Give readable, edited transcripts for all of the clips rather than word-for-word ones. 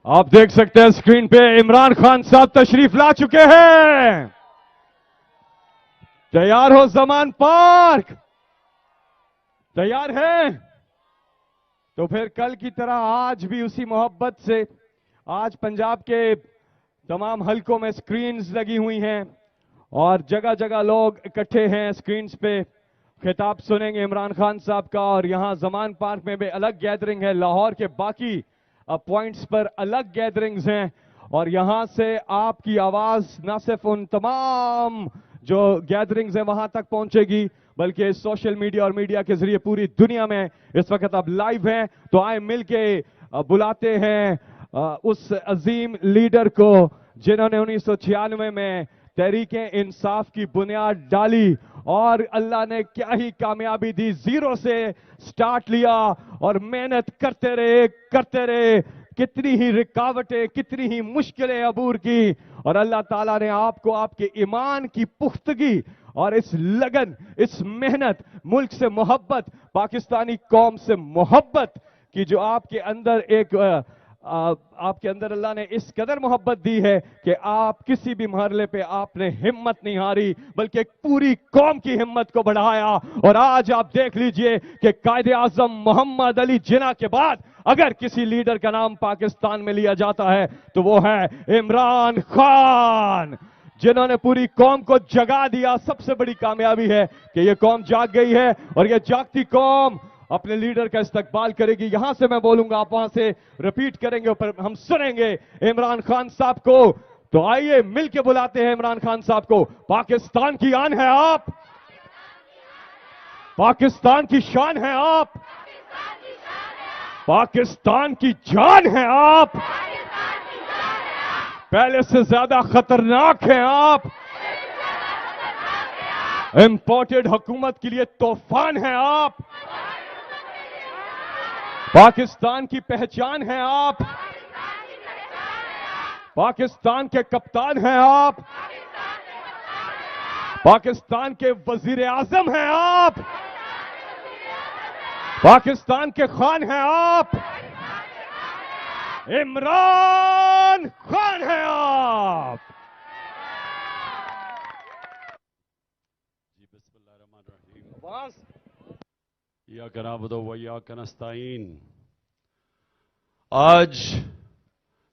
आप देख सकते हैं स्क्रीन पे इमरान खान साहब तशरीफ ला चुके हैं। तैयार हो जमान पार्क? तैयार है? तो फिर कल की तरह आज भी उसी मोहब्बत से आज पंजाब के तमाम हलकों में स्क्रीन्स लगी हुई हैं और जगह जगह लोग इकट्ठे हैं। स्क्रीन्स पे खिताब सुनेंगे इमरान खान साहब का और यहां जमान पार्क में भी अलग गैदरिंग है। लाहौर के बाकी पॉइंट्स पर अलग गैदरिंग्स हैं और यहां से आपकी आवाज न सिर्फ उन तमाम जो गैदरिंग्स हैं वहां तक पहुंचेगी बल्कि सोशल मीडिया और मीडिया के जरिए पूरी दुनिया में इस वक्त आप लाइव हैं। तो आए मिलके बुलाते हैं उस अजीम लीडर को जिन्होंने 1996 में तहरीके इंसाफ की बुनियाद डाली और अल्लाह ने क्या ही कामयाबी दी। जीरो से स्टार्ट लिया और मेहनत करते रहे, कितनी ही रुकावटें, कितनी ही मुश्किलें अबूर की और अल्लाह ताला ने आपको आपके ईमान की पुख्तगी और इस लगन, इस मेहनत, मुल्क से मोहब्बत, पाकिस्तानी कौम से मोहब्बत की जो आपके अंदर आपके अंदर अल्लाह ने इस कदर मोहब्बत दी है कि आप किसी भी मरहले पे आपने हिम्मत नहीं हारी बल्कि पूरी कौम की हिम्मत को बढ़ाया। और आज आप देख लीजिए कि कायदे आजम मोहम्मद अली जिन्ना के बाद अगर किसी लीडर का नाम पाकिस्तान में लिया जाता है तो वो है इमरान खान, जिन्होंने पूरी कौम को जगा दिया। सबसे बड़ी कामयाबी है कि ये कौम जाग गई है और ये जागती कौम अपने लीडर का इस्तकबाल करेगी। यहां से मैं बोलूंगा, आप वहां से रिपीट करेंगे, पर हम सुनेंगे इमरान खान साहब को। तो आइए मिलके बुलाते हैं इमरान खान साहब को। पाकिस्तान की आन है आप, पाकिस्तान की शान है आप, पाकिस्तान की जान है आप, पहले से ज्यादा खतरनाक हैं आप, इंपोर्टेड हुकूमत के लिए तूफान है आप, पाकिस्तान की पहचान है आप, पाकिस्तान के कप्तान हैं आप, पाकिस्तान के वजीर आजम हैं आप, पाकिस्तान के खान हैं आप, इमरान खान हैं आप। जी बिस्मिल्लाहिर्रहमानिर्रहीम। इय्याका नअबुदु व इय्याका नस्तईन। आज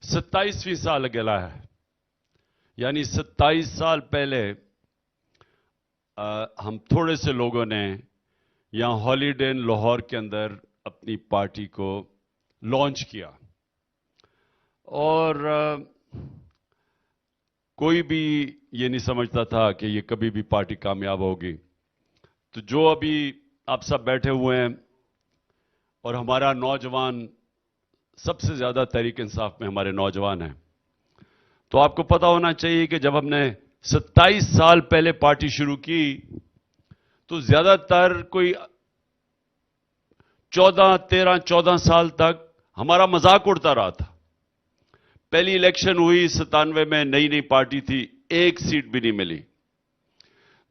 27वीं साल गला है, यानी 27 साल पहले हम थोड़े से लोगों ने यहां हॉलीडे इन लाहौर के अंदर अपनी पार्टी को लॉन्च किया और कोई भी ये नहीं समझता था कि ये कभी भी पार्टी कामयाब होगी। तो जो अभी आप सब बैठे हुए हैं और हमारा नौजवान, सबसे ज्यादा तहरीक इंसाफ में हमारे नौजवान हैं, तो आपको पता होना चाहिए कि जब हमने 27 साल पहले पार्टी शुरू की तो ज्यादातर कोई 14 साल तक हमारा मजाक उड़ता रहा था। पहली इलेक्शन हुई 97 में, नई नई पार्टी थी, एक सीट भी नहीं मिली।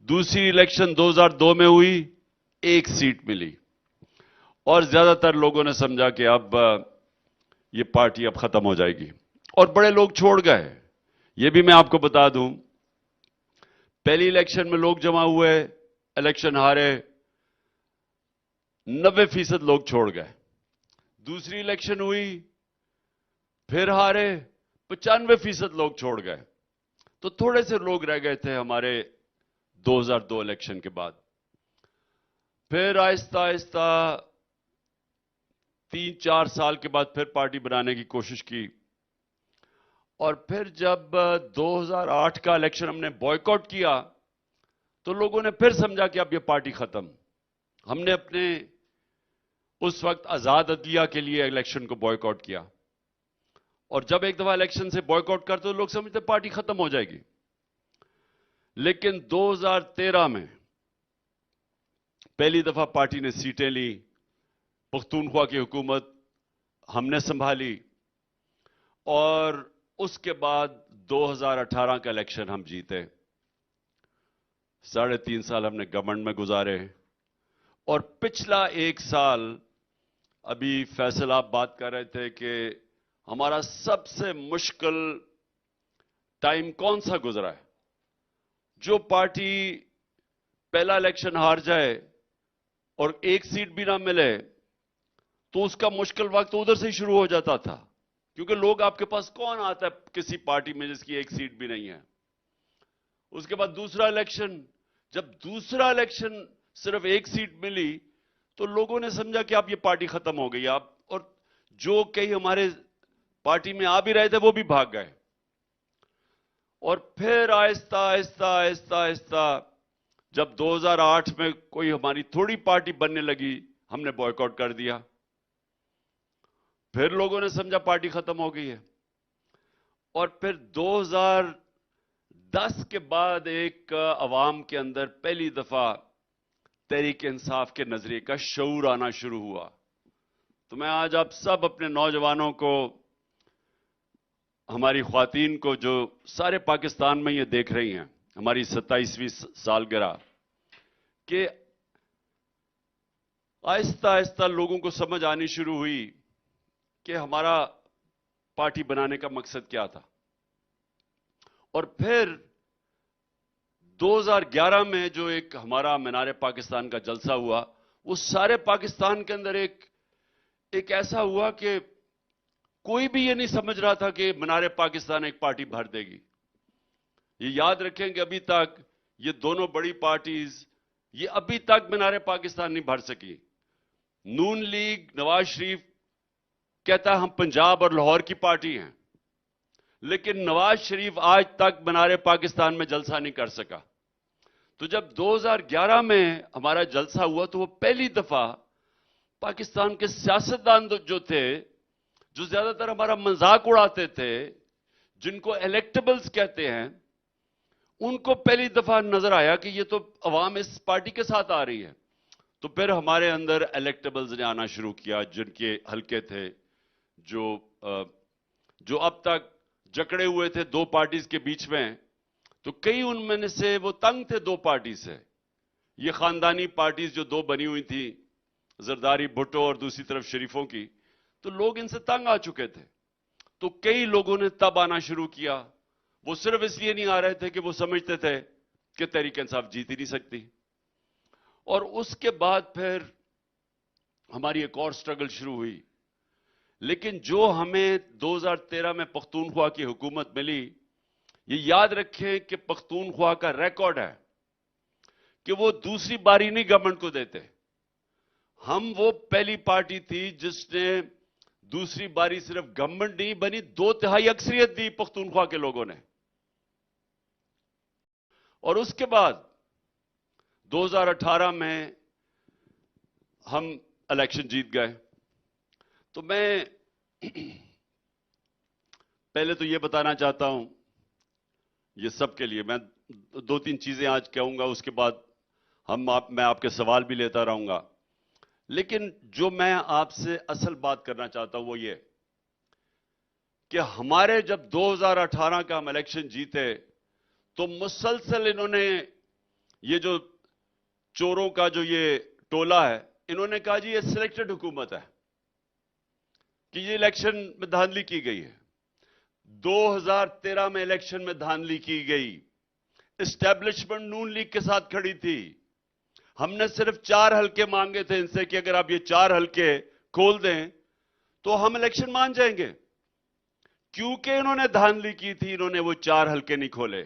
दूसरी इलेक्शन 2002 में हुई, एक सीट मिली और ज्यादातर लोगों ने समझा कि अब ये पार्टी अब खत्म हो जाएगी और बड़े लोग छोड़ गए। ये भी मैं आपको बता दूं, पहली इलेक्शन में लोग जमा हुए, इलेक्शन हारे, 90% लोग छोड़ गए। दूसरी इलेक्शन हुई, फिर हारे, 95% लोग छोड़ गए। तो थोड़े से लोग रह गए थे हमारे 2002 इलेक्शन के बाद। फिर आहिस्ता आहिस्ता 3-4 साल के बाद फिर पार्टी बनाने की कोशिश की और फिर जब 2008 का इलेक्शन हमने बॉयकॉट किया तो लोगों ने फिर समझा कि अब ये पार्टी खत्म। हमने अपने उस वक्त आजाद अदलिया के लिए इलेक्शन को बॉयकॉट किया और जब एक दफा इलेक्शन से बॉयकॉट करते तो लोग समझते पार्टी खत्म हो जाएगी। लेकिन 2013 में पहली दफा पार्टी ने सीटें ली, पख्तूनख्वा की हुकूमत हमने संभाली और उसके बाद 2018 का इलेक्शन हम जीते। 3.5 साल हमने गवर्नमेंट में गुजारे और पिछला 1 साल, अभी फैसल आप बात कर रहे थे कि ہمارا سب سے مشکل ٹائم کون سا گزرا ہے؟ جو پارٹی پہلا الیکشن ہار جائے اور ایک سیٹ بھی نہ ملے تو اس کا مشکل وقت ادھر سے ہی شروع ہو جاتا تھا، کیونکہ لوگ آپ کے پاس کون آتا ہے کسی پارٹی میں جس کی ایک سیٹ بھی نہیں ہے؟ اس کے بعد دوسرا الیکشن، جب دوسرا الیکشن صرف ایک سیٹ ملی تو لوگوں نے سمجھا کہ اب یہ پارٹی ختم ہو گئی، اور جو کئی ہمارے پارٹی میں آ بھی رہے تھے وہ بھی بھاگ گئے، اور پھر آہستہ آہستہ آہستہ آہستہ جب 2008 میں کوئی ہماری تھوڑی پارٹی بننے لگی ہم نے بوائیک آؤٹ کر دیا، پھر لوگوں نے سمجھا پارٹی ختم ہو گئی ہے، اور پھر 2010 کے بعد ایک عوام کے اندر پہلی دفعہ تحریک انصاف کے نظریے کا شعور آنا شروع ہوا۔ تو میں آج آپ سب اپنے نوجوانوں کو، ہماری خواتین کو جو سارے پاکستان میں یہ دیکھ رہی ہیں، ہماری 27ویں سالگرہ، کہ آہستہ آہستہ لوگوں کو سمجھ آنی شروع ہوئی کہ ہمارا پارٹی بنانے کا مقصد کیا تھا۔ اور پھر 2011 میں جو ایک ہمارا مینار پاکستان کا جلسہ ہوا، وہ سارے پاکستان کے اندر ایک ایسا ہوا کہ کوئی بھی یہ نہیں سمجھ رہا تھا کہ مینار پاکستان ایک پارٹی بھر دے گی۔ یہ یاد رکھیں کہ ابھی تک یہ دونوں بڑی پارٹیز یہ ابھی تک مینار پاکستان نہیں بھر سکی۔ نون لیگ، نواز شریف کہتا ہے ہم پنجاب اور لاہور کی پارٹی ہیں، لیکن نواز شریف آج تک مینار پاکستان میں جلسہ نہیں کر سکا۔ تو جب 2011 میں ہمارا جلسہ ہوا تو وہ پہلی دفعہ پاکستان کے سیاستدان جو تھے، جو زیادہ تر ہمارا مذاق اڑاتے تھے، جن کو الیکٹیبلز کہتے ہیں، ان کو پہلی دفعہ نظر آیا کہ یہ تو عوام اس پارٹی کے ساتھ آ رہی ہے۔ تو پھر ہمارے اندر الیکٹیبلز نے آنا شروع کیا، جن کے حلقے تھے، جو اب تک جکڑے ہوئے تھے دو پارٹیز کے بیچ میں، تو کئی ان میں سے وہ تنگ تھے دو پارٹی سے۔ یہ خاندانی پارٹیز جو دو بنی ہوئی تھی، زرداری بھٹو اور دوسری طرف شریفوں کی، تو لوگ ان سے تنگ آ چکے تھے۔ تو کئی لوگوں نے تب آنا شروع کیا، وہ صرف اس لیے نہیں آ رہے تھے کہ وہ سمجھتے تھے کہ تحریک انصاف جیت ہی نہیں سکتی۔ اور اس کے بعد پھر ہماری ایک اور سٹرگل شروع ہوئی، لیکن جو ہمیں 2013 میں پختونخوا کی حکومت ملی، یہ یاد رکھیں کہ پختونخوا کا ریکارڈ ہے کہ وہ دوسری باری نہیں گورنمنٹ کو دیتے۔ ہم وہ پہلی پارٹی تھی جس نے دوسری باری صرف گورنمنٹ نہیں بنی، 2/3 اکثریت دی پختونخوا کے لوگوں نے۔ اور اس کے بعد 2018 میں ہم الیکشن جیت گئے۔ تو میں پہلے تو یہ بتانا چاہتا ہوں، یہ سب کے لیے میں 2-3 چیزیں آج کہوں گا، اس کے بعد میں آپ کے سوال بھی لیتا رہوں گا، لیکن جو میں آپ سے اصل بات کرنا چاہتا ہوں وہ یہ کہ ہمارے جب 2018 کا ہم الیکشن جیتے تو مسلسل انہوں نے یہ جو چوروں کا جو یہ ٹولہ ہے، انہوں نے کہا جی یہ سلیکٹڈ حکومت ہے، کہ یہ الیکشن میں دھاندلی کی گئی ہے۔ 2013 میں الیکشن میں دھاندلی کی گئی، اسٹیبلشمنٹ نون لیگ کے ساتھ کھڑی تھی۔ ہم نے صرف 4 حلقے مانگے تھے ان سے کہ اگر آپ یہ 4 حلقے کھول دیں تو ہم الیکشن مان جائیں گے۔ کیونکہ انہوں نے دھاندلی کی تھی، انہوں نے وہ 4 حلقے نہیں کھولے،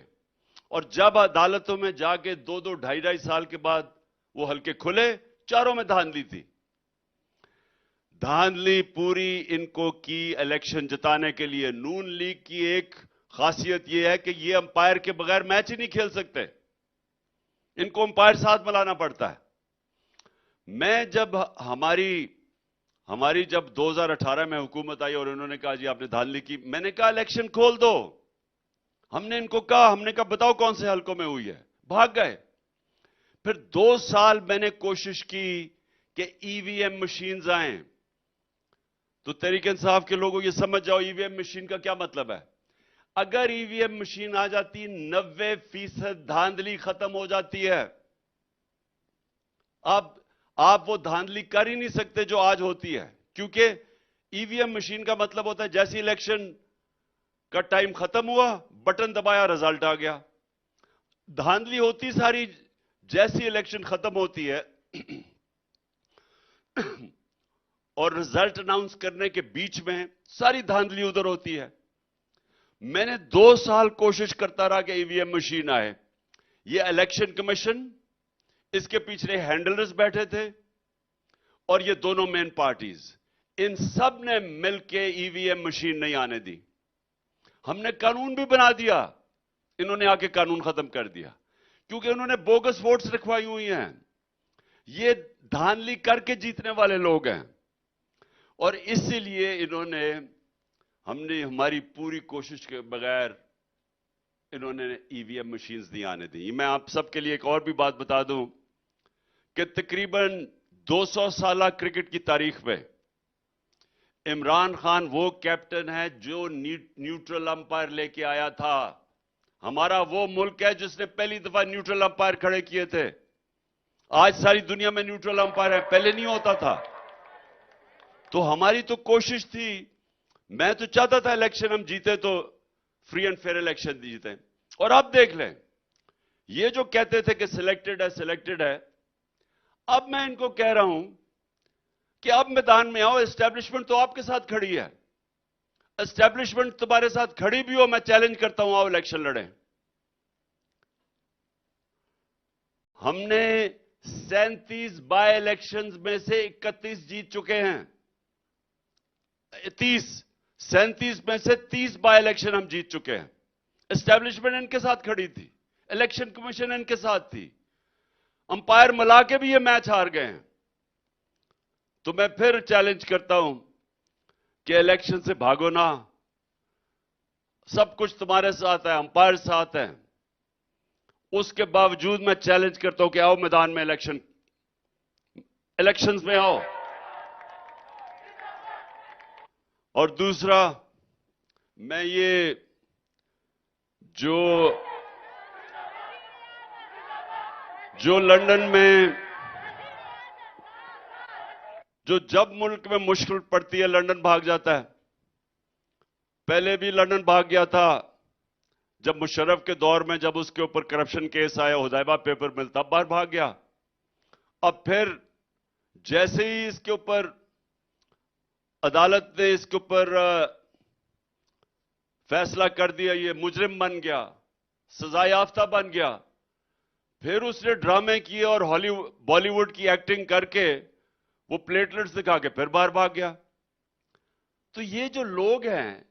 اور جب عدالتوں میں جا کے 2-2 ڈھائی سال کے بعد وہ حلقے کھلے، چاروں میں دھاندلی تھی۔ دھاندلی پوری ان کو کی الیکشن جتانے کے لیے۔ نون لیگ کی ایک خاصیت یہ ہے کہ یہ امپائر کے بغیر میچ ہی نہیں کھیل سکتے، ان کو امپائر ساتھ ملانا پڑتا ہے۔ میں جب ہماری جب 2018 میں حکومت آئی اور انہوں نے کہا جی آپ نے دھاندلی کی، میں نے کہا الیکشن کھول دو۔ ہم نے ان کو کہا، ہم نے کہا بتاؤ کون سے حلقوں میں ہوئی ہے، بھاگ گئے۔ پھر 2 سال میں نے کوشش کی کہ ای وی ایم مشینز آئیں۔ تو تحریک انصاف کے لوگوں یہ سمجھ جاؤ ای وی ایم مشین کا کیا مطلب ہے۔ اگر ای وی ایم مشین آ جاتی 90% دھاندلی ختم ہو جاتی ہے۔ اب آپ وہ دھاندلی کر ہی نہیں سکتے جو آج ہوتی ہے، کیونکہ ईवीएम मशीन का मतलब होता है जैसे इलेक्शन का टाइम खत्म हुआ, बटन दबाया, रिजल्ट आ गया। धांधली होती सारी जैसी इलेक्शन खत्म होती है और रिजल्ट अनाउंस करने के बीच में सारी धांधली उधर होती है। मैंने 2 साल कोशिश करता रहा कि ईवीएम मशीन आए। ये इलेक्शन कमीशन, इसके पीछे हैंडलर्स बैठे थे और ये दोनों मेन पार्टीज, इन सब ने मिलकर ईवीएम मशीन नहीं आने दी। हमने कानून भी बना दिया, इन्होंने आके कानून खत्म कर दिया, क्योंकि उन्होंने बोगस वोट्स रखवाई हुई हैं। ये धांधली करके जीतने वाले लोग हैं और इसीलिए हमने हमारी पूरी कोशिश के बगैर इन्होंने ईवीएम मशीन्स नहीं आने दी। मैं आप सबके लिए एक और भी बात बता दूं कि तकरीबन 200 साल क्रिकेट की तारीख में इमरान खान वो कैप्टन है जो न्यूट्रल अंपायर लेके आया था। हमारा वो मुल्क है जिसने पहली दफा न्यूट्रल अंपायर खड़े किए थे। आज सारी दुनिया में न्यूट्रल अंपायर है, पहले नहीं होता था। तो हमारी तो कोशिश थी, मैं तो चाहता था इलेक्शन हम जीते तो फ्री एंड फेयर इलेक्शन जीते। और अब देख लें, ये जो कहते थे कि सिलेक्टेड है, अब मैं इनको कह रहा हूं कि अब मैदान में आओ। एस्टैब्लिशमेंट तो आपके साथ खड़ी है, एस्टैब्लिशमेंट तुम्हारे साथ खड़ी भी हो, मैं चैलेंज करता हूं, आओ इलेक्शन लड़ें। हमने 37 बाय इलेक्शंस में से 31 जीत चुके हैं। 37 में से 30 बाय इलेक्शन हम जीत चुके हैं। एस्टैब्लिशमेंट इनके साथ खड़ी थी, इलेक्शन कमीशन इनके साथ थी, अंपायर मिला के भी ये मैच हार गए हैं। तो मैं फिर चैलेंज करता हूं कि इलेक्शन से भागो ना, सब कुछ तुम्हारे साथ है, अंपायर साथ है। उसके बावजूद मैं चैलेंज करता हूं कि आओ मैदान में, इलेक्शंस में आओ। और दूसरा, मैं ये जो लंदन में जब मुल्क में मुश्किल पड़ती है लंदन भाग जाता है। पहले भी लंदन भाग गया था जब मुशर्रफ के दौर में, जब उसके ऊपर करप्शन केस आया, हुदैबा पेपर मिल, तब बाहर भाग गया। अब फिर जैसे ही इसके ऊपर अदालत ने इसके ऊपर फैसला कर दिया, ये मुजरिम बन गया, सजा याफ्ता बन गया, फिर उसने ड्रामे किए और बॉलीवुड की एक्टिंग करके वो प्लेटलेट्स दिखा के फिर बाहर भाग गया। तो ये जो लोग हैं,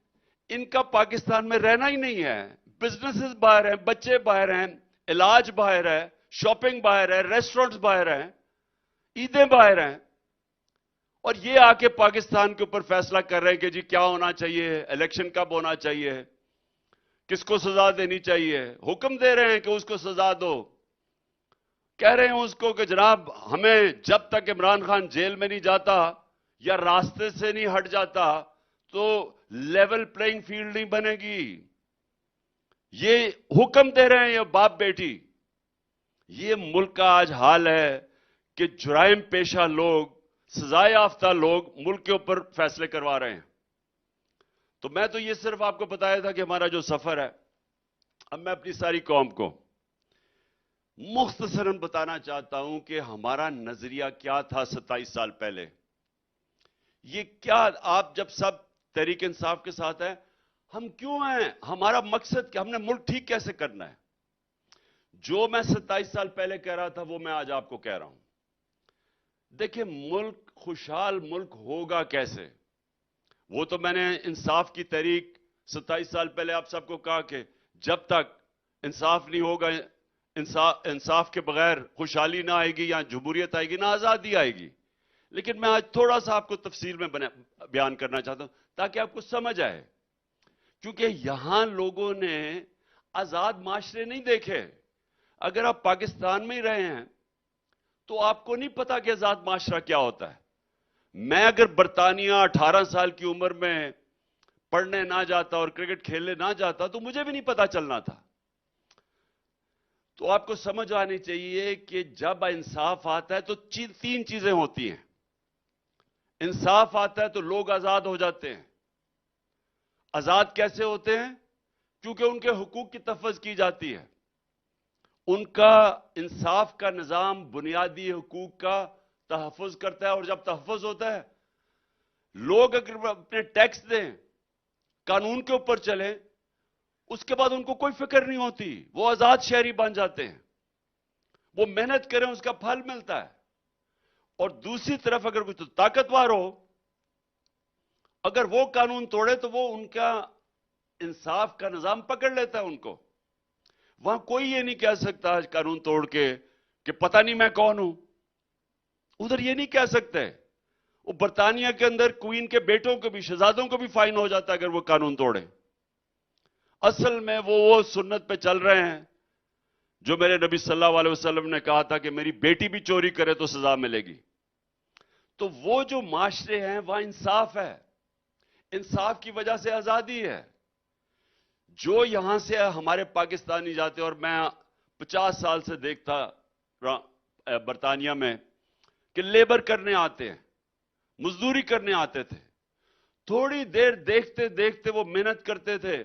इनका पाकिस्तान में रहना ही नहीं है। बिजनेसेस बाहर हैं, बच्चे बाहर हैं, इलाज बाहर है, शॉपिंग बाहर है, रेस्टोरेंट्स बाहर हैं, ईदें बाहर हैं, और ये आके पाकिस्तान के ऊपर फैसला कर रहे हैं कि जी क्या होना चाहिए, इलेक्शन कब होना चाहिए, किसको सजा देनी चाहिए। हुक्म दे रहे हैं कि उसको सजा दो, कह रहे हैं उसको कि जनाब हमें जब तक इमरान खान जेल में नहीं जाता या रास्ते से नहीं हट जाता तो लेवल प्लेइंग फील्ड नहीं बनेगी। ये हुक्म दे रहे हैं ये बाप बेटी। ये मुल्क का आज हाल है कि जुराइम पेशा लोग, सजा याफ्ता लोग मुल्क के ऊपर फैसले करवा रहे हैं। तो मैं तो ये सिर्फ आपको बताया था कि हमारा जो सफर है। अब मैं अपनी सारी कौम को मुख्तसरन बताना चाहता हूं कि हमारा नजरिया क्या था 27 साल पहले। ये क्या, आप जब सब तहरीक इंसाफ के साथ हैं, हम क्यों हैं, हमारा मकसद क्या, हमने मुल्क ठीक कैसे करना है। जो मैं 27 साल पहले कह रहा था वो मैं आज आपको कह रहा हूं। देखिए, मुल्क खुशहाल मुल्क होगा कैसे, वो तो मैंने इंसाफ की तहरीक 27 साल पहले आप सबको कहा कि जब तक इंसाफ नहीं होगा, इंसाफ के बगैर खुशहाली ना आएगी, या जमहूरियत आएगी, ना आजादी आएगी। लेकिन मैं आज थोड़ा सा आपको तफसील में बयान करना चाहता हूं ताकि आपको समझ आए, क्योंकि यहां लोगों ने आजाद माशरे नहीं देखे। अगर आप पाकिस्तान में ही रहे हैं तो आपको नहीं पता कि आजाद माशरा क्या होता है। मैं अगर बरतानिया 18 साल की उम्र में पढ़ने ना जाता और क्रिकेट खेलने ना जाता तो मुझे भी नहीं पता चलना था। तो आपको समझ आनी चाहिए कि जब इंसाफ आता है तो 3 चीजें होती हैं। انصاف آتا ہے تو لوگ آزاد ہو جاتے ہیں. آزاد کیسے ہوتے ہیں؟ کیونکہ ان کے حقوق کی تفویض کی جاتی ہے. ان کا انصاف کا نظام بنیادی حقوق کا تحفظ کرتا ہے، اور جب تحفظ ہوتا ہے، لوگ اگر اپنے ٹیکس دیں، قانون کے اوپر چلیں، اس کے بعد ان کو کوئی فکر نہیں ہوتی، وہ آزاد شہری بن جاتے ہیں. وہ محنت کریں، اس کا پھل ملتا ہے. اور دوسری طرف اگر کوئی طاقتور ہو، اگر وہ قانون توڑے تو وہ ان کا انصاف کا نظام پکڑ لیتا ہے ان کو. وہاں کوئی یہ نہیں کہہ سکتا آج قانون توڑ کے کہ پتہ نہیں میں کون ہوں. ادھر یہ نہیں کہہ سکتے. وہ برطانیہ کے اندر کوئین کے بیٹوں کو بھی، شہزادوں کو بھی فائن ہو جاتا ہے اگر وہ قانون توڑے. اصل میں وہ سنت پہ چل رہے ہیں جو میرے نبی صلی اللہ علیہ وسلم نے کہا تھا کہ میری بیٹی بھی چوری کرے تو سزا ملے گی. تو وہ جو معاشرے ہیں وہاں انصاف ہے، انصاف کی وجہ سے آزادی ہے. جو یہاں سے ہمارے پاکستانی جاتے، اور میں 50 سال سے دیکھتا برطانیہ میں کہ لیبر کرنے آتے ہیں، مزدوری کرنے آتے تھے، تھوڑی دیر دیکھتے دیکھتے وہ محنت کرتے تھے،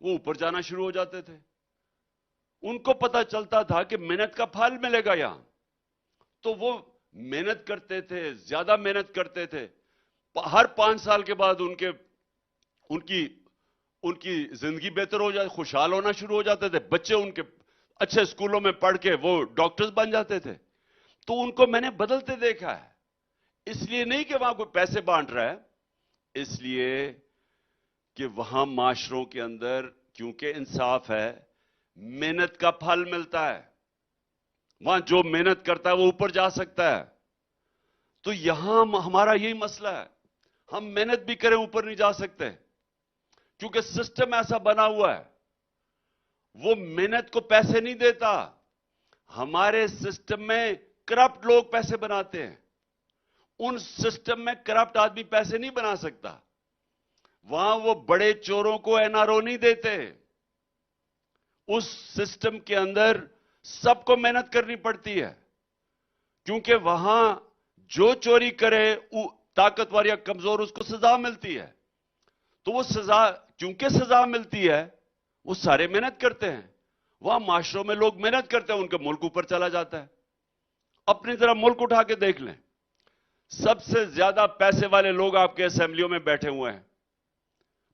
وہ اوپر جانا شروع ہو جاتے تھے. ان کو پتا چلتا تھا کہ محنت کا پھل ملے گا یہاں، تو وہ محنت کرتے تھے، زیادہ محنت کرتے تھے. ہر 5 سال کے بعد ان کی زندگی بہتر ہو جاتی، خوشحال ہونا شروع ہو جاتے تھے. بچے ان کے اچھے اسکولوں میں پڑھ کے وہ ڈاکٹرز بن جاتے تھے. تو ان کو میں نے بدلتے دیکھا ہے. اس لیے نہیں کہ وہاں کوئی پیسے بانٹ رہا ہے، اس لیے کہ وہاں معاشروں کے اندر کیونکہ انصاف ہے، محنت کا پھل ملتا ہے. وہاں جو محنت کرتا ہے وہ اوپر جا سکتا ہے. تو یہاں ہمارا یہی مسئلہ ہے، ہم محنت بھی کریں اوپر نہیں جا سکتے کیونکہ سسٹم ایسا بنا ہوا ہے. وہ محنت کو پیسے نہیں دیتا. ہمارے سسٹم میں کرپٹ لوگ پیسے بناتے ہیں. ان سسٹم میں کرپٹ آدمی پیسے نہیں بنا سکتا. وہاں وہ بڑے چوروں کو این آر او نہیں دیتے. اس سسٹم کے اندر سب کو محنت کرنی پڑتی ہے کیونکہ وہاں جو چوری کرے طاقتور یا کمزور اس کو سزا ملتی ہے. تو وہ سزا کیونکہ سزا ملتی ہے وہ سارے محنت کرتے ہیں. وہاں معاشروں میں لوگ محنت کرتے ہیں، ان کا ملک اوپر چلا جاتا ہے. اپنی طرح ملک اٹھا کے دیکھ لیں، سب سے زیادہ پیسے والے لوگ آپ کے اسمبلیوں میں بیٹھے ہوئے ہیں.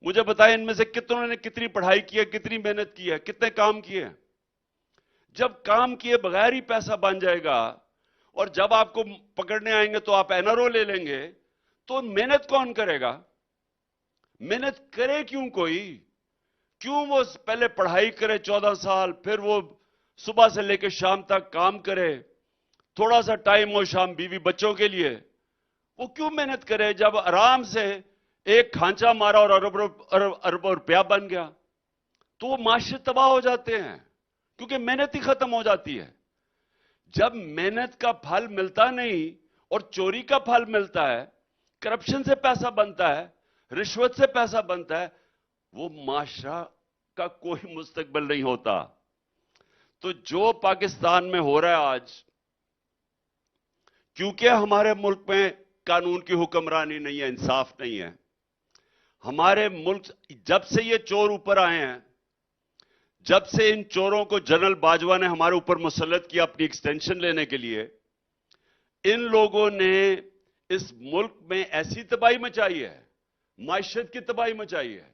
مجھے بتائیں ان میں سے کتنوں نے کتنی پڑھائی کی ہے، کتنی محنت کی ہے، کتنے کام کیے ہیں؟ جب کام کیے بغیر ہی پیسہ بن جائے گا اور جب آپ کو پکڑنے آئیں گے تو آپ این آر او لے لیں گے، تو محنت کون کرے گا؟ محنت کرے کیوں کوئی؟ کیوں وہ پہلے پڑھائی کرے 14 سال، پھر وہ صبح سے لے کے شام تک کام کرے، تھوڑا سا ٹائم ہو شام بیوی بچوں کے لیے؟ وہ کیوں محنت کرے جب آرام سے ایک کھانچا مارا اور اربوں روپیہ بن گیا؟ تو وہ معاشرے تباہ ہو جاتے ہیں کیونکہ محنت ہی ختم ہو جاتی ہے. جب محنت کا پھل ملتا نہیں اور چوری کا پھل ملتا ہے، کرپشن سے پیسہ بنتا ہے، رشوت سے پیسہ بنتا ہے، وہ معاشرہ کا کوئی مستقبل نہیں ہوتا. تو جو پاکستان میں ہو رہا ہے آج، کیونکہ ہمارے ملک میں قانون کی حکمرانی نہیں ہے، انصاف نہیں ہے. ہمارے ملک جب سے یہ چور اوپر آئے ہیں، جب سے ان چوروں کو جنرل باجوہ نے ہمارے اوپر مسلط کیا اپنی ایکسٹینشن لینے کے لیے، ان لوگوں نے اس ملک میں ایسی تباہی مچائی ہے، معیشت کی تباہی مچائی ہے.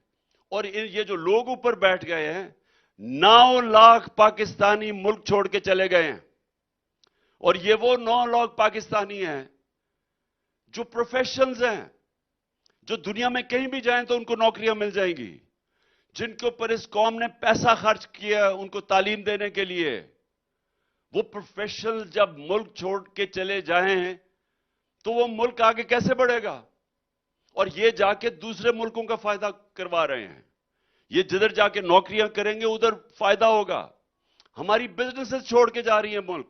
اور یہ جو لوگ اوپر بیٹھ گئے ہیں، 9 لاکھ پاکستانی ملک چھوڑ کے چلے گئے ہیں. اور یہ وہ 9 لاکھ پاکستانی ہیں جو پروفیشنلز ہیں، جو دنیا میں کہیں بھی جائیں تو ان کو نوکریاں مل جائیں گی، جن کے اوپر اس قوم نے پیسہ خرچ کیا ان کو تعلیم دینے کے لیے. وہ پروفیشنل جب ملک چھوڑ کے چلے جائیں تو وہ ملک آگے کیسے بڑھے گا؟ اور یہ جا کے دوسرے ملکوں کا فائدہ کروا رہے ہیں. یہ جدھر جا کے نوکریاں کریں گے ادھر فائدہ ہوگا. ہماری بزنسز چھوڑ کے جا رہی ہیں ملک.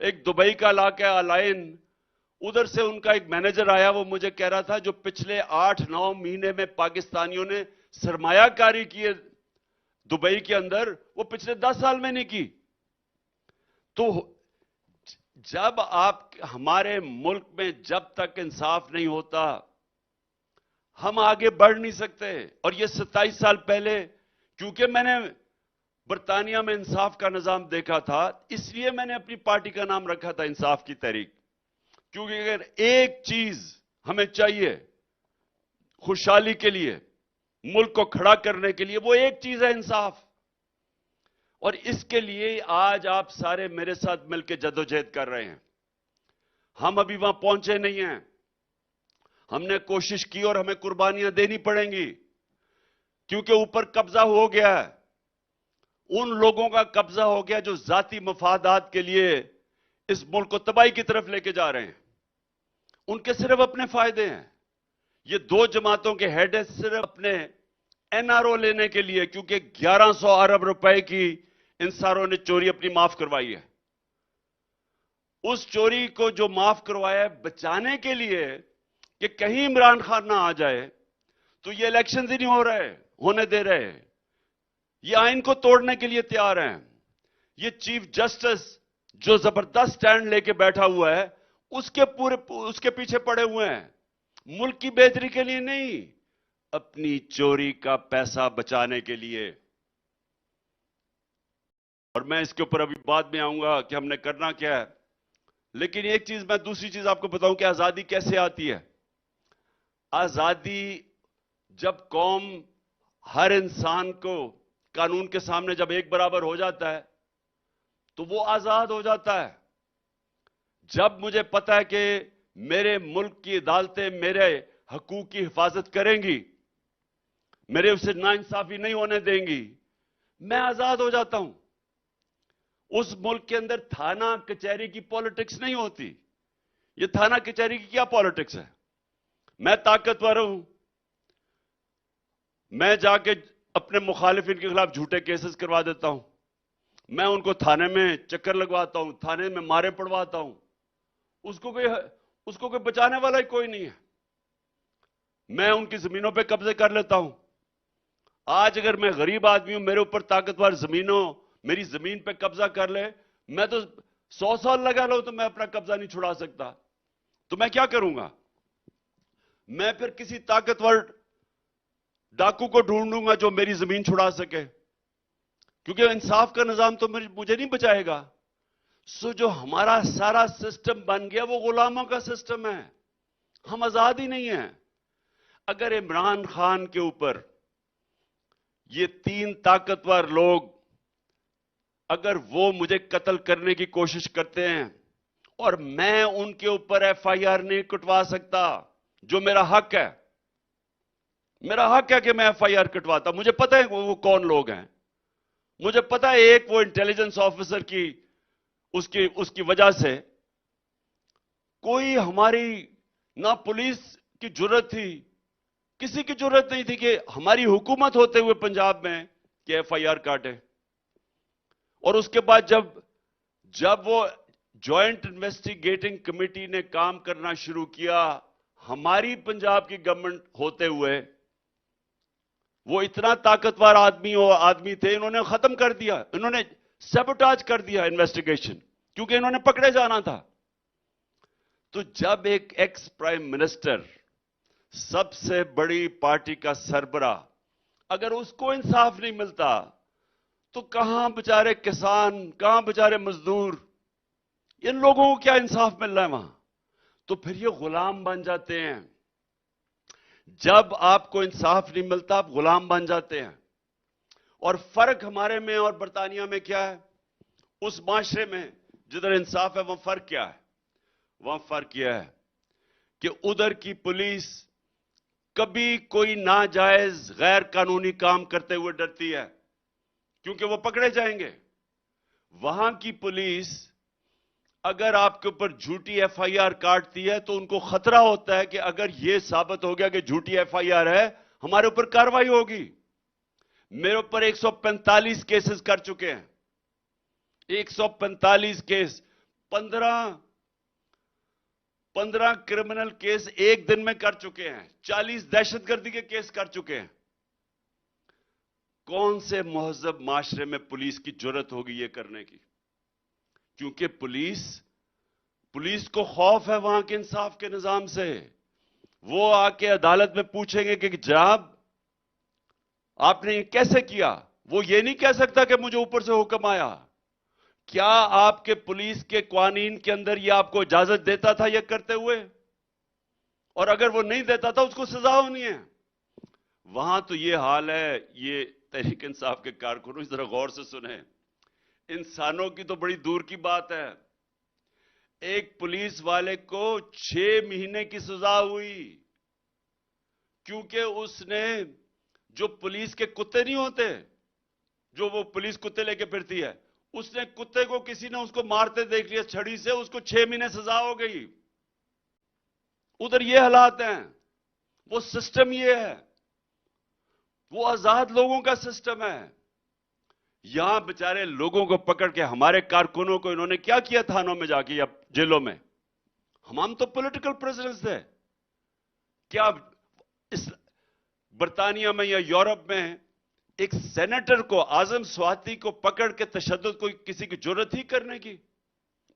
ایک دبئی کا علاقہ ہے الائن، ادھر سے ان کا ایک مینیجر آیا، وہ مجھے کہہ رہا تھا جو پچھلے 8-9 مہینے میں پاکستانیوں نے سرمایہ کاری کی ہے دبئی کے اندر، وہ پچھلے 10 سال میں نہیں کی. تو जब आप हमारे मुल्क में जब तक इंसाफ नहीं होता हम आगे बढ़ नहीं सकते। और ये 27 साल पहले, क्योंकि मैंने बरतानिया में इंसाफ का निजाम देखा था, इसलिए मैंने अपनी पार्टी का नाम रखा था इंसाफ की तहरीक। क्योंकि अगर एक चीज हमें चाहिए खुशहाली के लिए, मुल्क को खड़ा करने के लिए, वो एक चीज है इंसाफ। और इसके लिए आज आप सारे मेरे साथ मिलकर जद्दोजहद कर रहे हैं। हम अभी वहां पहुंचे नहीं हैं, हमने कोशिश की और हमें कुर्बानियां देनी पड़ेंगी, क्योंकि ऊपर कब्जा हो गया है। उन लोगों का कब्जा हो गया जो जाती मफादात के लिए इस मुल्क को तबाही की तरफ लेके जा रहे हैं। उनके सिर्फ अपने फायदे हैं। ये दो जमातों के हेड है सिर्फ अपने एनआरओ लेने के लिए, क्योंकि 1100 अरब रुपए की इन सारों ने चोरी अपनी माफ करवाई है। उस चोरी को जो माफ करवाया है बचाने के लिए कि कहीं इमरान खान ना आ जाए, तो ये इलेक्शन ही नहीं होने दे रहे। ये आइन को तोड़ने के लिए तैयार हैं। ये चीफ जस्टिस जो जबरदस्त स्टैंड लेके बैठा हुआ है, उसके पीछे पड़े हुए हैं। मुल्क की बेहतरी के लिए नहीं, अपनी चोरी का पैसा बचाने के लिए। और मैं इसके ऊपर अभी बाद में आऊंगा कि हमने करना क्या है। लेकिन एक चीज, मैं दूसरी चीज आपको बताऊं कि आजादी कैसे आती है। आजादी जब कौम हर इंसान को कानून के सामने जब एक बराबर हो जाता है तो वो आजाद हो जाता है। जब मुझे पता है कि मेरे मुल्क की अदालतें मेरे हकूक की हिफाजत करेंगी, मेरे उसे नाइंसाफी नहीं होने देंगी, मैं आजाद हो जाता हूं। उस मुल्क के अंदर थाना कचहरी की पॉलिटिक्स नहीं होती। ये थाना कचहरी की क्या पॉलिटिक्स है? मैं ताकतवर हूं, मैं जाके अपने मुखालिफिन के खिलाफ झूठे केसेस करवा देता हूं, मैं उनको थाने में चक्कर लगवाता हूं, थाने में मारे पड़वाता हूं, उसको कोई बचाने वाला ही कोई नहीं है। मैं उनकी जमीनों पे कब्जे कर लेता हूं। आज अगर मैं गरीब आदमी हूं, मेरे ऊपर ताकतवर मेरी जमीन पे कब्जा कर ले, मैं तो 100 साल लगा लो तो मैं अपना कब्जा नहीं छुड़ा सकता। तो मैं क्या करूंगा? मैं फिर किसी ताकतवर डाकू को ढूंढूंगा जो मेरी जमीन छुड़ा सके, क्योंकि इंसाफ का निजाम तो मुझे नहीं बचाएगा। सो जो हमारा सारा सिस्टम बन गया वो गुलामों का सिस्टम है। हम आजाद ही नहीं है। अगर इमरान खान के ऊपर ये 3 ताकतवर लोग अगर वो मुझे कत्ल करने की कोशिश करते हैं और मैं उनके ऊपर एफआईआर नहीं कटवा सकता, जो मेरा हक है, मेरा हक है कि मैं एफआईआर कटवाता। मुझे पता है वो कौन लोग हैं। मुझे पता है एक वो इंटेलिजेंस ऑफिसर की उसकी वजह से कोई हमारी ना पुलिस की जुर्रत थी, किसी की जुर्रत नहीं थी कि हमारी हुकूमत होते हुए पंजाब में कि एफआईआर काटे। और उसके बाद जब वो जॉइंट इन्वेस्टिगेटिंग कमेटी ने काम करना शुरू किया, हमारी पंजाब की गवर्नमेंट होते हुए, वो इतना ताकतवर आदमी थे, इन्होंने खत्म कर दिया, इन्होंने सैबोटाज कर दिया इन्वेस्टिगेशन, क्योंकि इन्होंने पकड़े जाना था। तो जब एक एक्स प्राइम मिनिस्टर, सबसे बड़ी पार्टी का सरबराह, अगर उसको इंसाफ नहीं मिलता तो कहां बेचारे किसान, कहां बेचारे मजदूर, इन लोगों को क्या इंसाफ मिल रहा है वहां? तो फिर ये गुलाम बन जाते हैं। जब आपको इंसाफ नहीं मिलता आप गुलाम बन जाते हैं। और फर्क हमारे में और बरतानिया में क्या है? उस माशरे में जिधर इंसाफ है वहां फर्क क्या है? वहां फर्क यह है कि उधर की पुलिस कभी कोई नाजायज गैर कानूनी काम करते हुए डरती है, क्योंकि वो पकड़े जाएंगे। वहां की पुलिस अगर आपके ऊपर झूठी एफआईआर काटती है तो उनको खतरा होता है कि अगर यह साबित हो गया कि झूठी एफआईआर है, हमारे ऊपर कार्रवाई होगी। मेरे ऊपर 145 केसेस कर चुके हैं, 145 केस, 15 क्रिमिनल केस एक दिन में कर चुके हैं, 40 दहशतगर्दी के केस कर चुके हैं। कौन से महजब माशरे में पुलिस की जुर्रत होगी ये करने की? क्योंकि पुलिस पुलिस को खौफ है वहां के इंसाफ के निजाम से। वो आके अदालत में पूछेंगे कि जनाब आपने ये कैसे किया। वो ये नहीं कह सकता कि मुझे ऊपर से हुक्म आया। क्या आपके पुलिस के कानून के अंदर ये आपको इजाजत देता था ये करते हुए? और अगर वो नहीं देता था उसको सजा होनी है। वहां तो ये हाल है। ये तहरीक इंसाफ के कारकुनों जरा गौर से सुने। इंसानों की तो बड़ी दूर की बात है। एक पुलिस वाले को 6 महीने की सजा हुई क्योंकि उसने, जो पुलिस के कुत्ते नहीं होते, जो वो पुलिस कुत्ते लेके फिरती है, उसने कुत्ते को, किसी ने उसको मारते देख लिया छड़ी से, उसको 6 महीने सजा हो गई। उधर ये हालात हैं। वो सिस्टम ये है। वो आजाद लोगों का सिस्टम है। यहां बेचारे लोगों को पकड़ के, हमारे कारकुनों को इन्होंने क्या किया थानों में जाके या जेलों में? हम तो पॉलिटिकल प्रिजनर्स थे। क्या इस बर्तानिया में या यूरोप में एक सेनेटर को, आजम स्वाति को पकड़ के तशद्दुद कोई किसी की जरूरत ही करने की?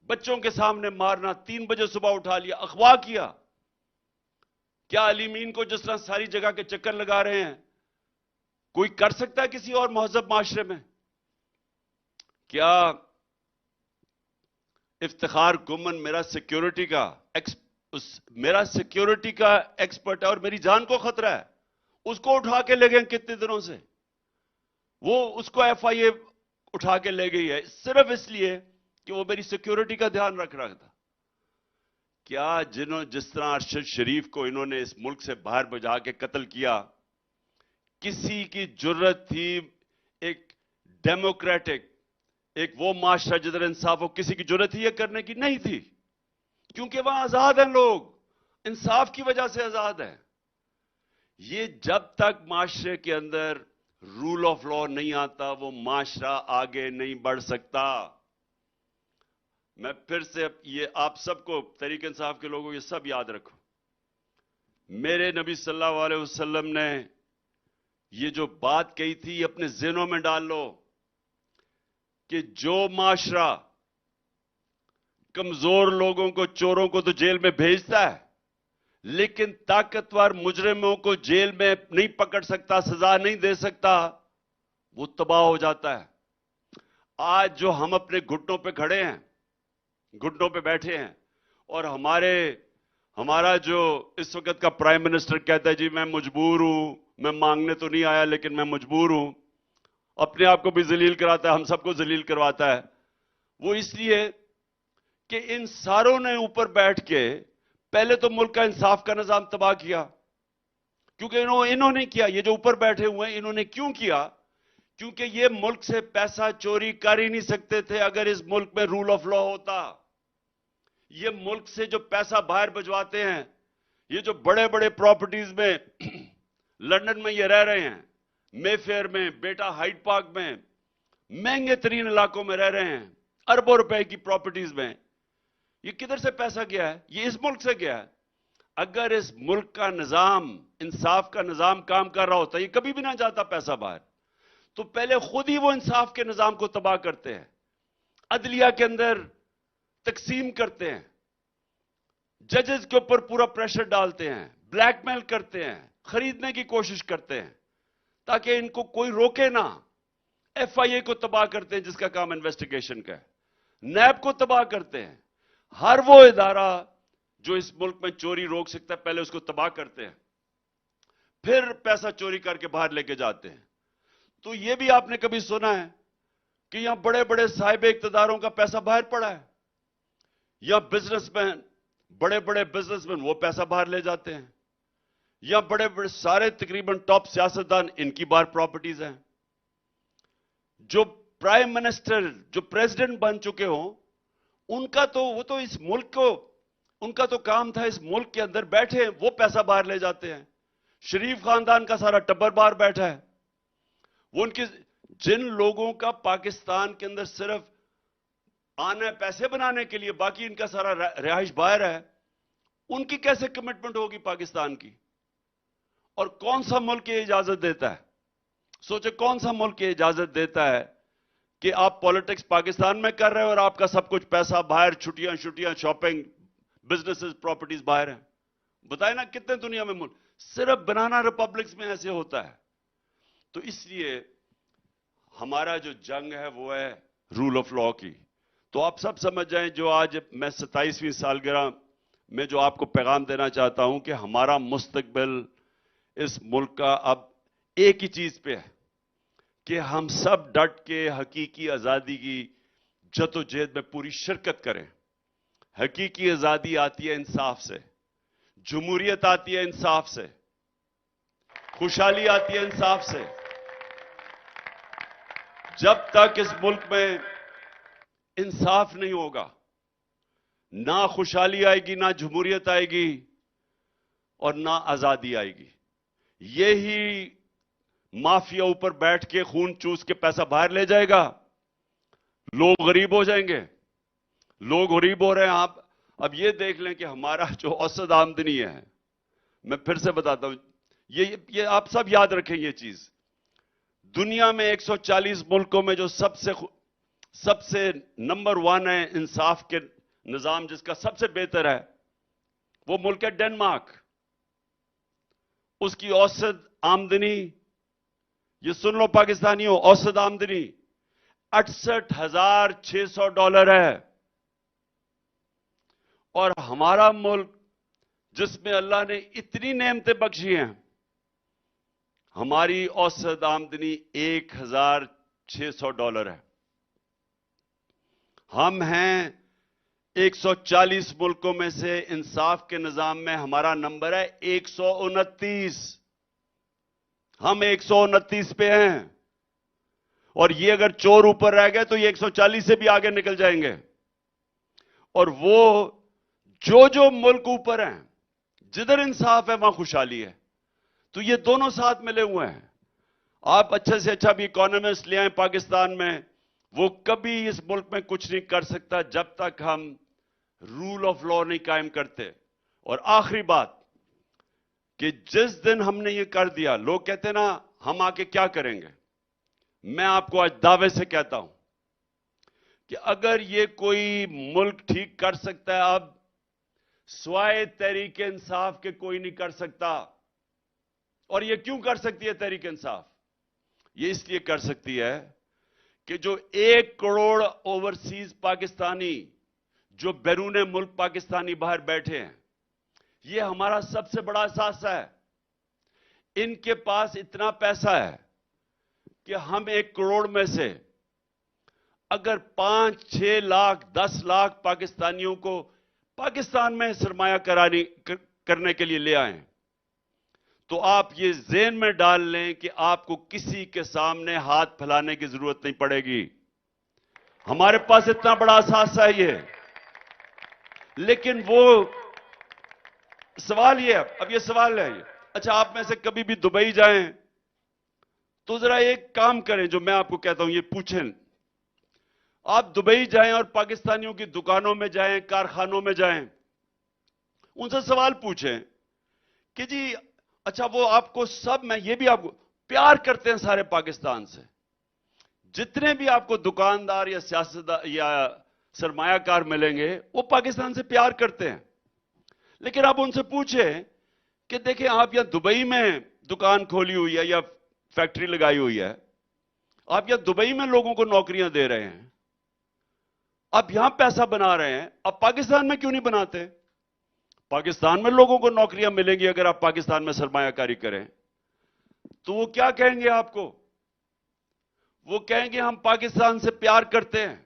बच्चों के सामने मारना, 3 बजे सुबह उठा लिया, अगवा किया। क्या अलीमीन को जिस तरह सारी जगह के चक्कर लगा रहे हैं कोई कर सकता है किसी और महजब माशरे में? क्या इफ्तिखार गुमन मेरा सिक्योरिटी का एक्सपर्ट है और मेरी जान को खतरा है, उसको उठा के ले गए कितने दिनों से? वो उसको एफआईए उठा के ले गई है सिर्फ इसलिए कि वो मेरी सिक्योरिटी का ध्यान रख रहा था। क्या जिस तरह अरशद शरीफ को इन्होंने इस मुल्क से बाहर भजा के कत्ल किया, किसी की जरूरत थी एक डेमोक्रेटिक, एक वो माशरा जिधर इंसाफ हो, किसी की जरूरत ही ये करने की नहीं थी, क्योंकि वहां आजाद हैं लोग, इंसाफ की वजह से आजाद हैं। ये जब तक माशरे के अंदर रूल ऑफ लॉ नहीं आता, वो माशरा आगे नहीं बढ़ सकता। मैं फिर से ये आप सबको, तहरीक इंसाफ के लोगों, ये सब याद रखो। मेरे नबी सल्लल्लाहु अलैहि वसल्लम ने ये जो बात कही थी, ये अपने ज़हनों में डाल लो कि जो माशरा कमजोर लोगों को, चोरों को तो जेल में भेजता है, लेकिन ताकतवर मुजरिमों को जेल में नहीं पकड़ सकता, सजा नहीं दे सकता, वो तबाह हो जाता है। आज जो हम अपने घुटनों पे खड़े हैं, घुटनों पे बैठे हैं, और हमारा जो इस वक्त का प्राइम मिनिस्टर कहता है जी मैं मजबूर हूं, मैं मांगने तो नहीं आया लेकिन मैं मजबूर हूं, अपने आप को भी जलील कराता है, हम सबको जलील करवाता है। वो इसलिए कि इन सारों ने ऊपर बैठ के पहले तो मुल्क का इंसाफ का निजाम तबाह किया, क्योंकि इन्होंने किया। ये जो ऊपर बैठे हुए हैं, इन्होंने क्यों किया? क्योंकि ये मुल्क से पैसा चोरी कर ही नहीं सकते थे अगर इस मुल्क में रूल ऑफ लॉ होता। ये मुल्क से जो पैसा बाहर भिजवाते हैं, ये जो बड़े बड़े प्रॉपर्टीज में लंदन में ये रह रहे हैं, मेफेयर में, बेटा हाइड पार्क में, महंगे तरीन इलाकों में रह रहे हैं, अरबों रुपए की प्रॉपर्टीज में, ये किधर से पैसा गया है? ये इस मुल्क से गया है। अगर इस मुल्क का निजाम, इंसाफ का निजाम काम कर रहा होता, ये कभी भी ना जाता पैसा बाहर। तो पहले खुद ही वो इंसाफ के निजाम को तबाह करते हैं, अदलिया के अंदर तकसीम करते हैं, जजेस के ऊपर पूरा प्रेशर डालते हैं, ब्लैकमेल करते हैं, खरीदने की कोशिश करते हैं ताकि इनको कोई रोके ना। एफआईए को तबाह करते हैं जिसका काम इन्वेस्टिगेशन का है, नैब को तबाह करते हैं। हर वो इदारा जो इस मुल्क में चोरी रोक सकता है, पहले उसको तबाह करते हैं, फिर पैसा चोरी करके बाहर लेके जाते हैं। तो यह भी आपने कभी सुना है कि यहां बड़े बड़े साहिब इक्तदारों का पैसा बाहर पड़ा है? या बिजनेसमैन, बड़े बड़े बिजनेसमैन वो पैसा बाहर ले जाते हैं, या बड़े बड़े सारे तकरीबन टॉप सियासतदान, इनकी बाहर प्रॉपर्टीज हैं। जो प्राइम मिनिस्टर, जो प्रेसिडेंट बन चुके हो, उनका तो वो तो इस मुल्क को, उनका तो काम था इस मुल्क के अंदर बैठे, वो पैसा बाहर ले जाते हैं। शरीफ खानदान का सारा टब्बर बाहर बैठा है। वो उनके, जिन लोगों का पाकिस्तान के अंदर सिर्फ आना है पैसे बनाने के लिए, बाकी इनका सारा रिहाइश बाहर है, उनकी कैसे कमिटमेंट होगी पाकिस्तान की? और कौन सा मुल्क ये इजाजत देता है? सोचे कौन सा मुल्क ये इजाजत देता है کہ آپ پالیٹکس پاکستان میں کر رہے ہیں اور آپ کا سب کچھ پیسہ باہر، چھٹیاں شاپنگ، بزنسز، پراپرٹیز باہر ہیں. بتائیں نا کتنے دنیا میں ملک صرف بنانا ریپبلکس میں ایسے ہوتا ہے. تو اس لیے ہمارا جو جنگ ہے وہ ہے رول آف لا کی. تو آپ سب سمجھ جائیں، جو آج میں 27ویں سالگرہ میں جو آپ کو پیغام دینا چاہتا ہوں کہ ہمارا مستقبل اس ملک کا اب ایک ہی چیز پہ ہے کہ ہم سب ڈٹ کے حقیقی آزادی کی جدوجہد میں پوری شرکت کریں. حقیقی آزادی آتی ہے انصاف سے، جمہوریت آتی ہے انصاف سے، خوشحالی آتی ہے انصاف سے. جب تک اس ملک میں انصاف نہیں ہوگا، نہ خوشحالی آئے گی، نہ جمہوریت آئے گی اور نہ آزادی آئے گی. یہی مافیا اوپر بیٹھ کے خون چوس کے پیسہ باہر لے جائے گا، لوگ غریب ہو جائیں گے. لوگ غریب ہو رہے ہیں. آپ اب یہ دیکھ لیں کہ ہمارا جو اوسط آمدنی ہے، میں پھر سے بتاتا ہوں، یہ آپ سب یاد رکھیں یہ چیز. دنیا میں 140 ملکوں میں جو سب سے نمبر 1 ہے انصاف کے نظام، جس کا سب سے بہتر ہے، وہ ملک ہے ڈنمارک. اس کی اوسط آمدنی، یہ سن لو پاکستانیوں، اوسط آمدنی $68,600 ہے. اور ہمارا ملک جس میں اللہ نے اتنی نعمتیں بخشی ہیں، ہماری اوسط آمدنی $1,600 ہے. ہم ہیں 140 ملکوں میں سے انصاف کے نظام میں ہمارا نمبر ہے 129. ہم 129 پہ ہیں. اور یہ اگر چور اوپر رہ گئے تو یہ 140 سے بھی آگے نکل جائیں گے. اور وہ جو ملک اوپر ہیں، جدھر انصاف ہے وہاں خوشحالی ہے. تو یہ دونوں ساتھ ملے ہوئے ہیں. آپ اچھے سے اچھا بھی اکانومسٹ لے آئیں پاکستان میں، وہ کبھی اس ملک میں کچھ نہیں کر سکتا جب تک ہم رول آف لا نہیں قائم کرتے. اور آخری بات کہ جس دن ہم نے یہ کر دیا، لوگ کہتے ہیں نا ہم آ کے کیا کریں گے. میں آپ کو آج دعوے سے کہتا ہوں کہ اگر یہ کوئی ملک ٹھیک کر سکتا ہے، اب سوائے تحریک انصاف کے کوئی نہیں کر سکتا. اور یہ کیوں کر سکتی ہے تحریک انصاف؟ یہ اس لیے کر سکتی ہے کہ جو 1 کروڑ اوورسیز پاکستانی جو بیرون ملک پاکستانی باہر بیٹھے ہیں، یہ ہمارا سب سے بڑا اثاثہ ہے. ان کے پاس اتنا پیسہ ہے کہ ہم 1 کروڑ میں سے اگر 5-6 لاکھ 10 لاکھ پاکستانیوں کو پاکستان میں سرمایہ کاری کرنے کے لیے لے آئیں، تو آپ یہ ذہن میں ڈال لیں کہ آپ کو کسی کے سامنے ہاتھ پھیلانے کی ضرورت نہیں پڑے گی. ہمارے پاس اتنا بڑا اثاثہ ہے یہ. لیکن وہ سوال یہ ہے، اب یہ سوال ہے، اچھا آپ میں سے کبھی بھی دبئی جائیں تو ذرا ایک کام کریں جو میں آپ کو کہتا ہوں، یہ پوچھیں. آپ دبئی جائیں اور پاکستانیوں کی دکانوں میں جائیں، کارخانوں میں جائیں، ان سے سوال پوچھیں کہ جی اچھا وہ آپ کو سب، میں یہ بھی آپ کو پیار کرتے ہیں سارے پاکستان سے. جتنے بھی آپ کو دکاندار یا سیاستدار یا سرمایہ کار ملیں گے وہ پاکستان سے پیار کرتے ہیں. لیکن آپ ان سے پوچھیں کہ دیکھیں آپ یا دبئی میں دکان کھولی ہوئی ہے یا فیکٹری لگائی ہوئی ہے، آپ یا دبئی میں لوگوں کو نوکریاں دے رہے ہیں، آپ یہاں پیسہ بنا رہے ہیں، آپ پاکستان میں کیوں نہیں بناتے؟ پاکستان میں لوگوں کو نوکریاں ملیں گی اگر آپ پاکستان میں سرمایہ کاری کریں. تو وہ کیا کہیں گے آپ کو؟ وہ کہیں گے ہم پاکستان سے پیار کرتے ہیں،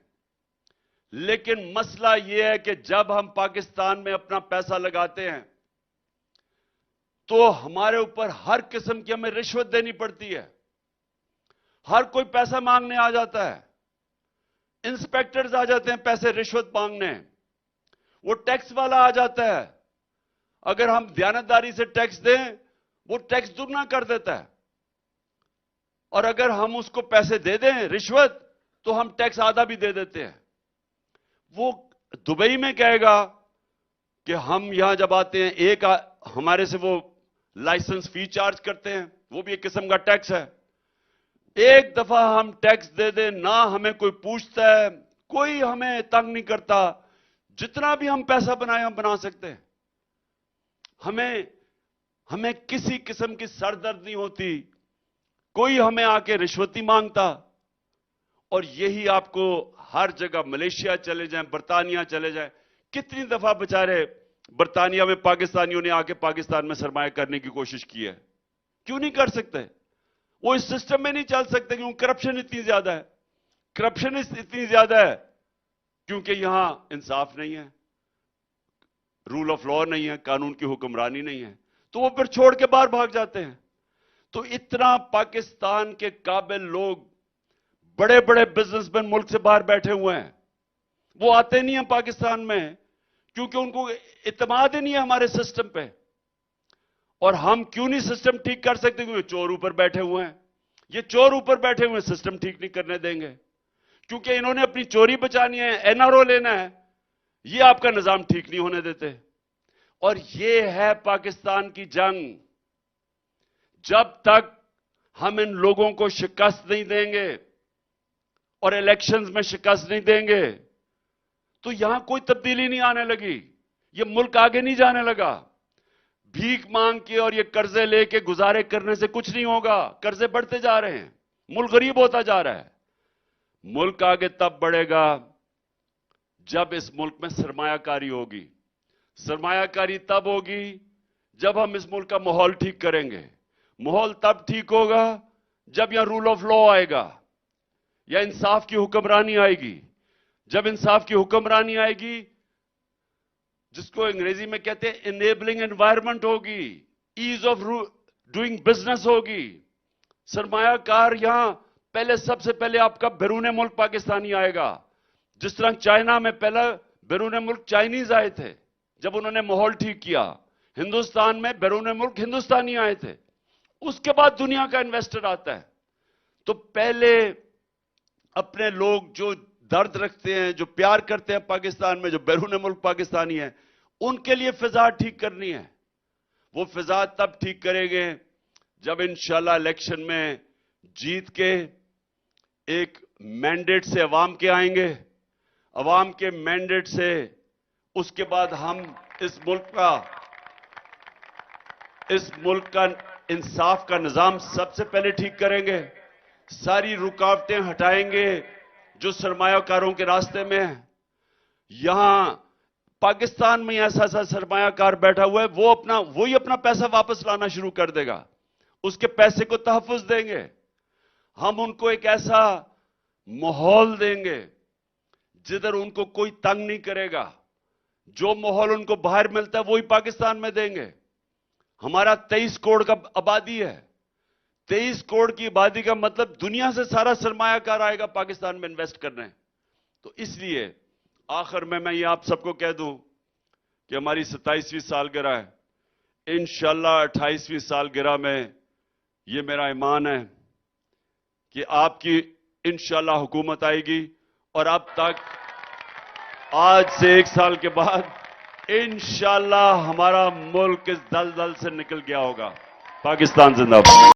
لیکن مسئلہ یہ ہے کہ جب ہم پاکستان میں اپنا پیسہ لگاتے ہیں تو ہمارے اوپر ہر قسم کی ہمیں رشوت دینی پڑتی ہے. ہر کوئی پیسہ مانگنے آ جاتا ہے، انسپیکٹرز آ جاتے ہیں پیسے رشوت مانگنے، وہ ٹیکس والا آ جاتا ہے، اگر ہم دیانتداری سے ٹیکس دیں وہ ٹیکس دگنا کر دیتا ہے، اور اگر ہم اس کو پیسے دے دیں رشوت تو ہم ٹیکس آدھا بھی دے دیتے ہیں. وہ دبئی میں کہے گا کہ ہم یہاں جب آتے ہیں ہمارے سے وہ لائسنس فی چارج کرتے ہیں، وہ بھی ایک قسم کا ٹیکس ہے. ایک دفعہ ہم ٹیکس دے دیں نہ ہمیں کوئی پوچھتا ہے, کوئی ہمیں تنگ نہیں کرتا, جتنا بھی ہم پیسہ بنائیں ہم بنا سکتے ہیں. ہمیں کسی قسم کی سر درد نہیں ہوتی, کوئی ہمیں آ کے رشوتی مانگتا. اور یہی آپ کو ہر جگہ ملیشیا چلے جائیں, برطانیہ چلے جائیں, کتنی دفعہ بیچارے برطانیہ میں پاکستانیوں نے آ کے پاکستان میں سرمایہ کرنے کی کوشش کی ہے. کیوں نہیں کر سکتے؟ وہ اس سسٹم میں نہیں چل سکتے کیوں؟ کرپشن اتنی زیادہ ہے. کرپشن اتنی زیادہ ہے کیونکہ یہاں انصاف نہیں ہے, رول آف لا نہیں ہے, قانون کی حکمرانی نہیں ہے, تو وہ پھر چھوڑ کے باہر بھاگ جاتے ہیں. تو اتنا پاکستان کے قابل لوگ, بڑے بڑے بزنس مین ملک سے باہر بیٹھے ہوئے ہیں, وہ آتے نہیں ہیں پاکستان میں کیونکہ ان کو اعتماد ہی نہیں ہے ہمارے سسٹم پہ. اور ہم کیوں نہیں سسٹم ٹھیک کر سکتے؟ کیونکہ چور اوپر بیٹھے ہوئے ہیں. یہ چور اوپر بیٹھے ہوئے ہیں, سسٹم ٹھیک نہیں کرنے دیں گے کیونکہ انہوں نے اپنی چوری بچانی ہے, این آر او لینا ہے. یہ آپ کا نظام ٹھیک نہیں ہونے دیتے. اور یہ ہے پاکستان کی جنگ. جب تک ہم ان لوگوں کو شکست نہیں دیں گے اور الیکشنز میں شکست نہیں دیں گے تو یہاں کوئی تبدیلی نہیں آنے لگی. یہ ملک آگے نہیں جانے لگا. بھیک مانگ کے اور یہ قرضے لے کے گزارے کرنے سے کچھ نہیں ہوگا. قرضے بڑھتے جا رہے ہیں, ملک غریب ہوتا جا رہا ہے. ملک آگے تب بڑھے گا جب اس ملک میں سرمایہ کاری ہوگی. سرمایہ کاری تب ہوگی جب ہم اس ملک کا ماحول ٹھیک کریں گے. ماحول تب ٹھیک ہوگا جب یہاں رول آف لا آئے گا, یا انصاف کی حکمرانی آئے گی. جب انصاف کی حکمرانی آئے گی, جس کو انگریزی میں کہتے ہیں انیبلنگ انوائرمنٹ ہوگی, ایز آف ڈوئنگ بزنس ہوگی. سرمایہ کار یہاں پہلے, سب سے پہلے آپ کا بیرون ملک پاکستانی آئے گا. جس طرح چائنا میں پہلا بیرون ملک چائنیز آئے تھے جب انہوں نے ماحول ٹھیک کیا. ہندوستان میں بیرون ملک ہندوستانی آئے تھے. اس کے بعد دنیا کا انویسٹر آتا ہے. تو پہلے اپنے لوگ جو درد رکھتے ہیں, جو پیار کرتے ہیں پاکستان میں, جو بیرون ملک پاکستانی ہیں, ان کے لیے فضا ٹھیک کرنی ہے. وہ فضا تب ٹھیک کریں گے جب انشاءاللہ الیکشن میں جیت کے ایک مینڈیٹ سے عوام کے آئیں گے. عوام کے مینڈیٹ سے اس کے بعد ہم اس ملک کا انصاف کا نظام سب سے پہلے ٹھیک کریں گے. ساری رکاوٹیں ہٹائیں گے جو سرمایہ کاروں کے راستے میں ہیں. یہاں پاکستان میں ایسا سرمایہ کار بیٹھا ہوا ہے, وہی اپنا پیسہ واپس لانا شروع کر دے گا. اس کے پیسے کو تحفظ دیں گے. ہم ان کو ایک ایسا ماحول دیں گے جدھر ان کو کوئی تنگ نہیں کرے گا. جو ماحول ان کو باہر ملتا ہے وہی پاکستان میں دیں گے. ہمارا 23 کروڑ کا آبادی ہے. 23 کروڑ کی آبادی کا مطلب دنیا سے سارا سرمایہ کار آئے گا پاکستان میں انویسٹ کرنے. تو اس لیے آخر میں یہ آپ سب کو کہہ دوں کہ ہماری 27ویں سالگرہ ہے. انشاءاللہ 28ویں سالگرہ میں یہ میرا ایمان ہے کہ آپ کی انشاءاللہ حکومت آئے گی, اور اب تک آج سے 1 سال کے بعد انشاءاللہ ہمارا ملک اس دلدل سے نکل گیا ہوگا. پاکستان زندہ باد.